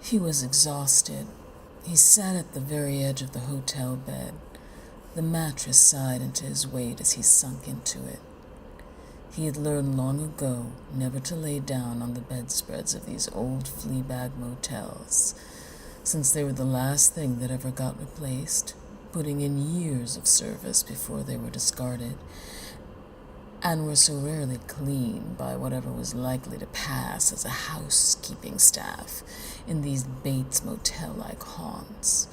He was exhausted. He sat at the very edge of the hotel bed. The mattress sighed into his weight as he sunk into it. He had learned long ago never to lay down on the bedspreads of these old flea-bag motels, since they were the last thing that ever got replaced, putting in years of service before they were discarded, and were so rarely cleaned by whatever was likely to pass as a housekeeping staff in these Bates Motel-like haunts,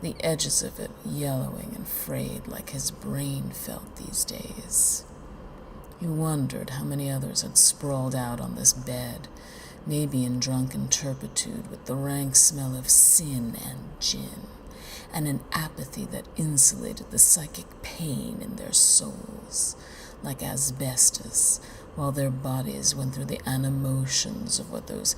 the edges of it yellowing and frayed like his brain felt these days. He wondered how many others had sprawled out on this bed, maybe in drunken turpitude with the rank smell of sin and gin, and an apathy that insulated the psychic pain in their souls, like asbestos, while their bodies went through the animotions of what those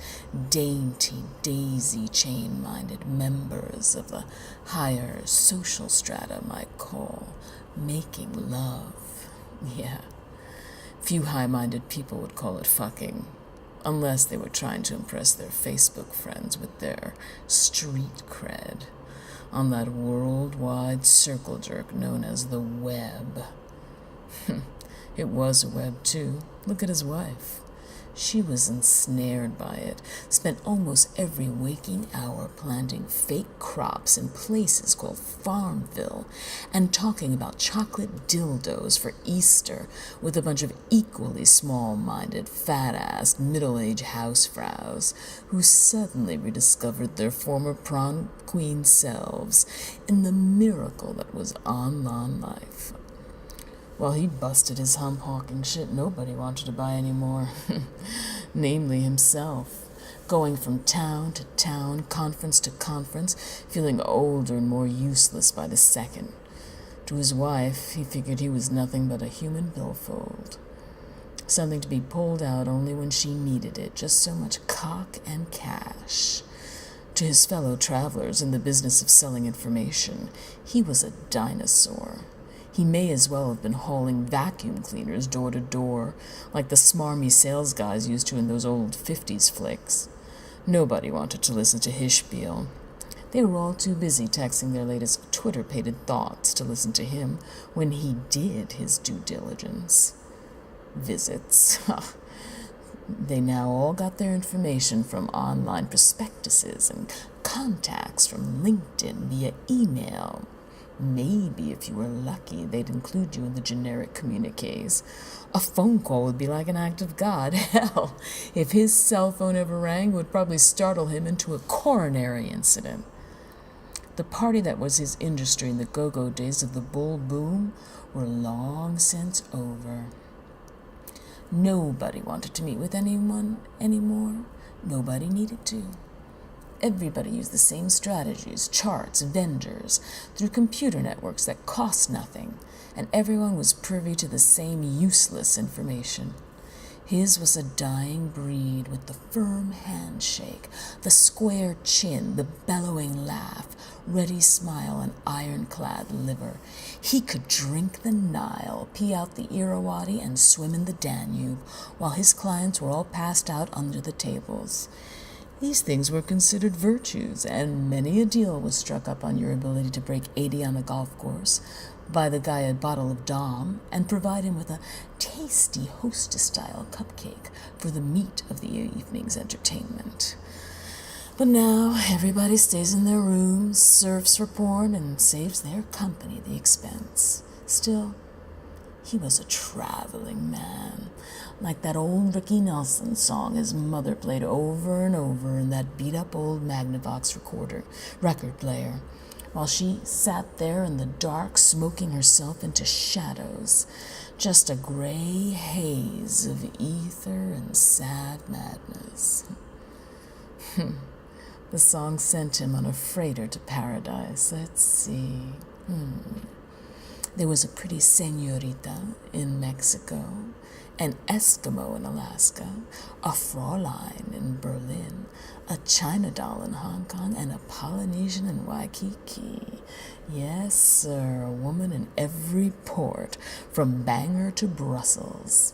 dainty, daisy-chain-minded members of the higher social strata might call making love. Yeah. Few high-minded people would call it fucking, unless they were trying to impress their Facebook friends with their street cred on that worldwide circle jerk known as the web. It was a web, too. Look at his wife. She was ensnared by it, spent almost every waking hour planting fake crops in places called Farmville, and talking about chocolate dildos for Easter with a bunch of equally small-minded, fat-assed, middle-aged housefrows who suddenly rediscovered their former prom queen selves in the miracle that was online life. While he busted his hump hawking shit nobody wanted to buy anymore, namely himself, going from town to town, conference to conference, feeling older and more useless by the second. To his wife, he figured he was nothing but a human billfold, something to be pulled out only when she needed it, just so much cock and cash. To his fellow travelers in the business of selling information, he was a dinosaur. He may as well have been hauling vacuum cleaners door to door, like the smarmy sales guys used to in those old 50s flicks. Nobody wanted to listen to his spiel. They were all too busy texting their latest Twitter-pated thoughts to listen to him when he did his due diligence. Visits. They now all got their information from online prospectuses and contacts from LinkedIn via email. Maybe, if you were lucky, they'd include you in the generic communiques. A phone call would be like an act of God. Hell, if his cell phone ever rang, it would probably startle him into a coronary incident. The party that was his industry in the go-go days of the bull boom were long since over. Nobody wanted to meet with anyone anymore. Nobody needed to. Everybody used the same strategies, charts, vendors, through computer networks that cost nothing, and everyone was privy to the same useless information. His was a dying breed with the firm handshake, the square chin, the bellowing laugh, ready smile, and ironclad liver. He could drink the Nile, pee out the Irrawaddy, and swim in the Danube, while his clients were all passed out under the tables. These things were considered virtues, and many a deal was struck up on your ability to break 80 on a golf course, buy the guy a bottle of Dom, and provide him with a tasty hostess-style cupcake for the meat of the evening's entertainment. But now everybody stays in their rooms, surfs for porn, and saves their company the expense. Still, he was a traveling man, like that old Ricky Nelson song his mother played over and over in that beat-up old Magnavox record player, while she sat there in the dark smoking herself into shadows, just a gray haze of ether and sad madness. The song sent him on a freighter to paradise. Let's see. There was a pretty señorita in Mexico, an Eskimo in Alaska, a Fräulein in Berlin, a China doll in Hong Kong, and a Polynesian in Waikiki. Yes, sir, a woman in every port, from Bangor to Brussels.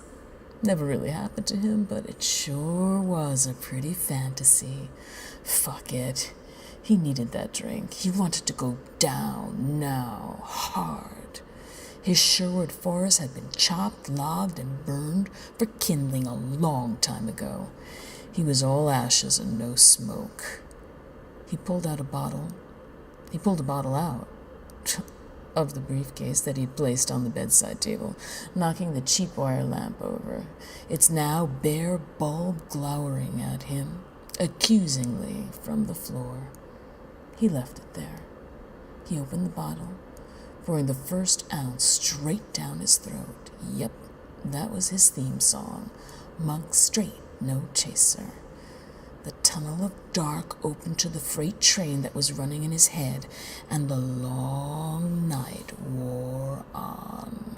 Never really happened to him, but it sure was a pretty fantasy. Fuck it. He needed that drink. He wanted to go down now, hard. His Sherwood forest had been chopped, logged, and burned for kindling a long time ago. He was all ashes and no smoke. He pulled a bottle out of the briefcase that he'd placed on the bedside table, knocking the cheap wire lamp over, its now bare bulb glowering at him accusingly from the floor. He left it there. He opened the bottle, pouring the first ounce straight down his throat. Yep, that was his theme song. Monk straight, no chaser. The tunnel of dark opened to the freight train that was running in his head, and the long night wore on.